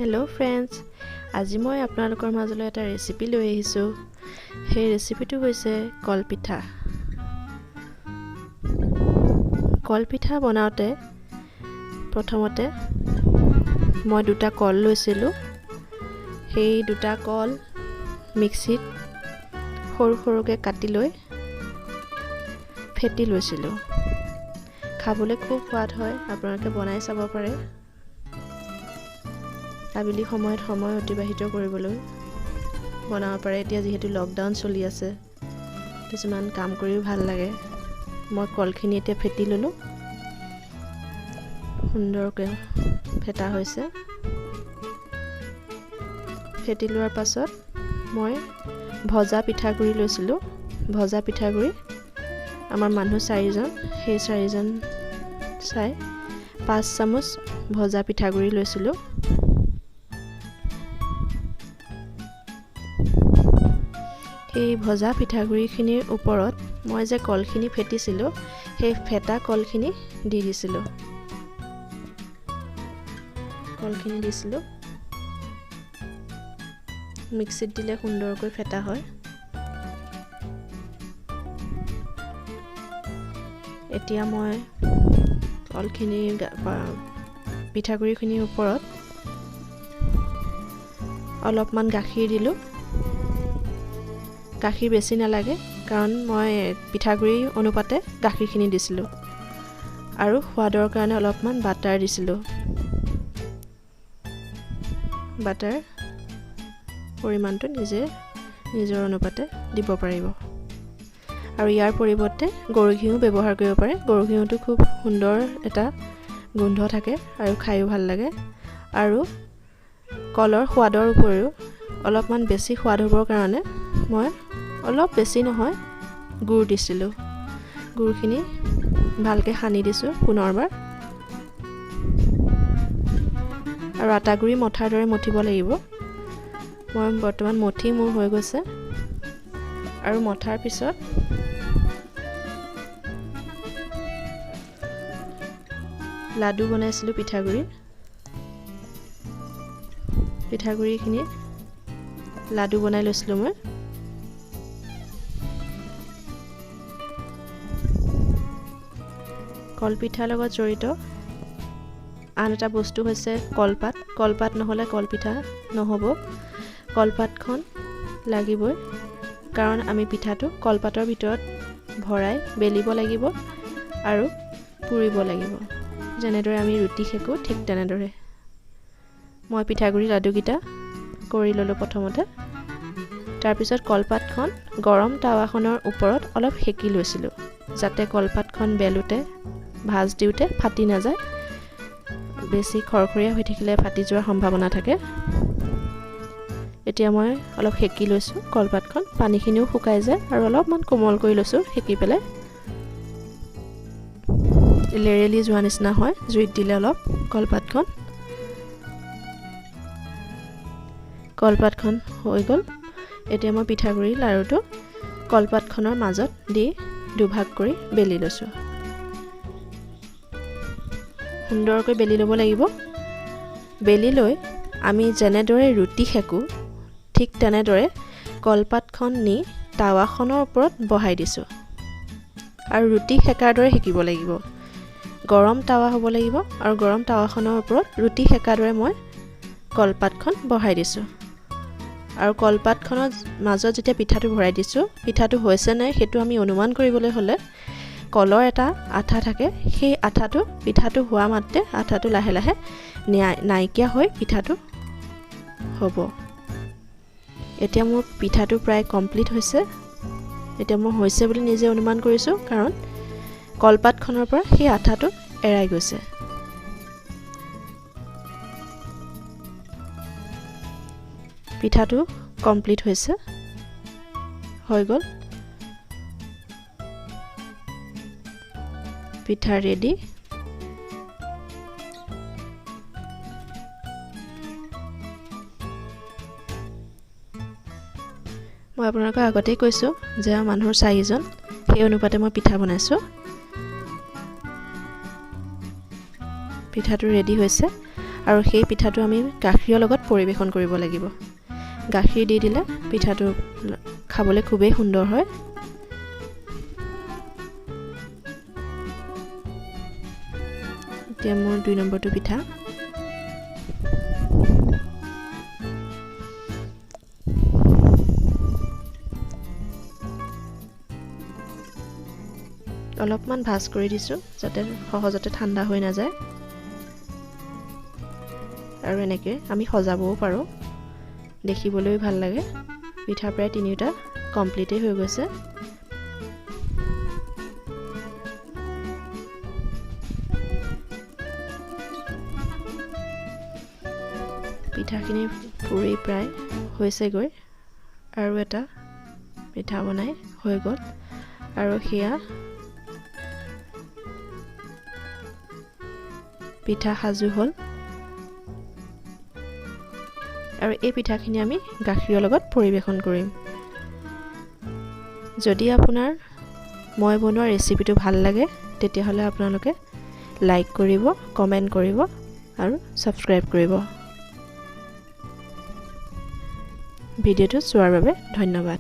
Hello' friends, আজি মই আপোনালোকৰ মাজলৈ এটা ৰেচিপি লৈ আহিছোঁ। সেই ৰেচিপিটো হৈছে কল পিঠা। কল পিঠা বনাওঁতে প্ৰথমতে মই দুটা কল লৈছিলোঁ। সেই দুটা কল মিক্সিত সৰু সৰুকৈ কাটি লৈ ফেটি লৈছিলোঁ। খাবলৈ খুব সোৱাদ হয়, আপোনালোকে বনাই চাব পাৰে। আবেলি সময়ত সময় অতিবাহিত কৰিবলৈ বনাব পাৰে। এতিয়া যিহেতু লকডাউন চলি আছে, কিছুমান কাম কৰিও ভাল লাগে। মই কলখিনি এতিয়া ফেটি ল'লোঁ। সুন্দৰকৈ ফেটা হৈছে। ফেটি লোৱাৰ পাছত মই ভজা পিঠাগুড়ি লৈছিলোঁ। ভজা পিঠাগুড়ি আমাৰ মানুহ 4জন, সেই 4জন চাই 5 চামুচ ভজা পিঠাগুড়ি লৈছিলোঁ। এই ভজা পিঠাগুড়িখিনিৰ ওপৰত মই যে কলখিনি ফেটিছিলোঁ, সেই ফেটা কলখিনি দি দিছিলোঁ। কলখিনি দিছিলোঁ। মিক্সিত দিলে সুন্দৰকৈ ফেটা হয়। এতিয়া মই কলখিনি পিঠাগুড়িখিনিৰ ওপৰত অলপমান গাখীৰ দিলোঁ। গাখীৰ বেছি নালাগে, কাৰণ মই পিঠাগুড়ি অনুপাতে গাখীৰখিনি দিছিলোঁ। আৰু সোৱাদৰ কাৰণে অলপমান বাটাৰ দিছিলোঁ। বাটাৰ পৰিমাণটো নিজৰ অনুপাতে দিব পাৰিব। আৰু ইয়াৰ পৰিৱৰ্তে গৰু ঘিউ ব্যৱহাৰ কৰিব পাৰে। গৰু ঘিউটো খুব সুন্দৰ এটা গোন্ধ থাকে আৰু খায়ো ভাল লাগে। আৰু কলৰ সোৱাদৰ উপৰিও অলপমান বেছি সোৱাদ হ'বৰ কাৰণে মই অলপ বেছি নহয় গুড় দিছিলোঁ। গুড়খিনি ভালকৈ সানি দিছোঁ পুনৰবাৰ। আৰু আটাগুৰি মঠাৰ দৰে মঠিব লাগিব। মই বৰ্তমান মঠি মোৰ হৈ গৈছে। আৰু মঠাৰ পিছত লাডু বনাইছিলোঁ পিঠাগুড়িখিনি লাডু বনাই লৈছিলোঁ মই। কলপিঠাৰ লগত জড়িত আন এটা বস্তু হৈছে কলপাত। কলপাত নহ'লে কলপিঠা নহ'ব। কলপাতখন লাগিবই, কাৰণ আমি পিঠাটো কলপাতৰ ভিতৰত ভৰাই বেলিব লাগিব আৰু পুৰিব লাগিব। যেনেদৰে আমি ৰুটি সেকোঁ, ঠিক তেনেদৰে। মই পিঠাগুড়ি লাডুকেইটা কৰি ল'লোঁ প্ৰথমতে। তাৰপিছত কলপাতখন গৰম টাৱাখনৰ ওপৰত অলপ সেকি লৈছিলোঁ, যাতে কলপাতখন বেলোতে ভাজ দিওঁতে ফাটি নাযায়। বেছি খৰখৰীয়া হৈ থাকিলে ফাটি যোৱাৰ সম্ভাৱনা থাকে। এতিয়া মই অলপ সেকি লৈছোঁ কলপাতখন। পানীখিনিও শুকাই যায় আৰু অলপমান কোমল কৰি লৈছোঁ সেকি পেলাই। লেৰেলি যোৱা নিচিনা হয় জুইত দিলে অলপ কলপাতখন হৈ গ'ল। এতিয়া মই পিঠাগুড়ি লাড়ুটো কলপাতখনৰ মাজত দি দুভাগ কৰি বেলি লৈছোঁ। সুন্দৰকৈ বেলি ল'ব লাগিব। বেলি লৈ আমি যেনেদৰে ৰুটি সেকোঁ, ঠিক তেনেদৰে কলপাতখন নি টাৱাখনৰ ওপৰত বহাই দিছোঁ। আৰু ৰুটি সেকাৰ দৰে সেকিব লাগিব। গৰম টাৱা হ'ব লাগিব, আৰু গৰম টাৱাখনৰ ওপৰত ৰুটি সেকাৰ দৰে মই কলপাতখন বহাই দিছোঁ। আৰু কলপাতখনৰ মাজত যেতিয়া পিঠাটো ভৰাই দিছোঁ, পিঠাটো হৈছে নাই সেইটো আমি অনুমান কৰিবলৈ হ'লে কলৰ এটা আঠা থাকে। সেই আঠাটো পিঠাটো হোৱা মাত্ৰে আঠাটো লাহে লাহে নাইকিয়া হৈ পিঠাটো হ'ব। এতিয়া মোৰ পিঠাটো প্ৰায় কমপ্লিট হৈছে। এতিয়া মই হৈছে বুলি নিজে অনুমান কৰিছোঁ, কাৰণ কলপাতখনৰ পৰা সেই আঠাটো এৰাই গৈছে। পিঠাটো কমপ্লিট হৈছে, হৈ গ'ল। পিঠা ৰেডি। মই আপোনালোকক আগতেই কৈছোঁ যে মানুহৰ 4জন, সেই অনুপাতে মই পিঠা বনাইছোঁ। পিঠাটো ৰেডি হৈছে। আৰু সেই পিঠাটো আমি গাখীৰৰ লগত পৰিৱেশন কৰিব লাগিব। গাখীৰ দি দিলে পিঠাটো খাবলৈ খুবেই সুন্দৰ হয়। এতিয়া মোৰ 2 নম্বৰটো পিঠা। অলপমান ভাজ কৰি দিছোঁ যাতে সহজতে ঠাণ্ডা হৈ নাযায়। আৰু এনেকৈ আমি সজাবও পাৰোঁ, দেখিবলৈও ভাল লাগে। পিঠা প্ৰায় 3টা কমপ্লিটেই হৈ গৈছে। পিঠাখিনি পুৰি প্ৰায় হৈছেগৈ। আৰু এটা পিঠা বনাই হৈ গ'ল। আৰু সেয়া পিঠা সাজু হ'ল। আৰু এই পিঠাখিনি আমি গাখীৰৰ লগত পৰিৱেশন কৰিম। যদি আপোনাৰ মই বনোৱা ৰেচিপিটো ভাল লাগে তেতিয়াহ'লে আপোনালোকে লাইক কৰিব, কমেণ্ট কৰিব আৰু ছাবস্ক্ৰাইব কৰিব। ভিডিঅ'টো চোৱাৰ বাবে ধন্যবাদ।